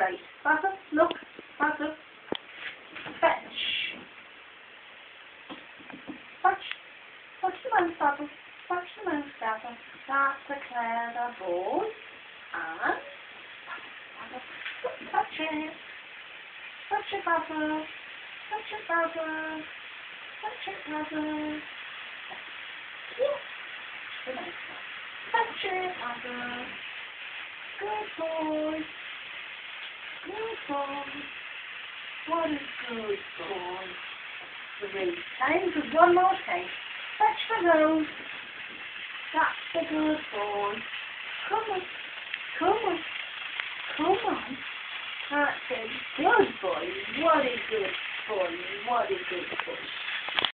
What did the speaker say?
right. Basil, look. Basil. Fetch. Fetch. Fetch the mouse, Basil. Fetch the mouse, Basil. That's a clever boy. And Basil. Fetch it. Fetch it, Basil. Fetch it, Basil. Fetch it, Basil. Yeah. The mouse. Fetch it, Basil. Good boy. Good boy. What a good boy. 3 times with one more time. Fetch the nose. That's a good boy. Come on. Come on. Come on. That's a good boy. What a good boy. What a good boy.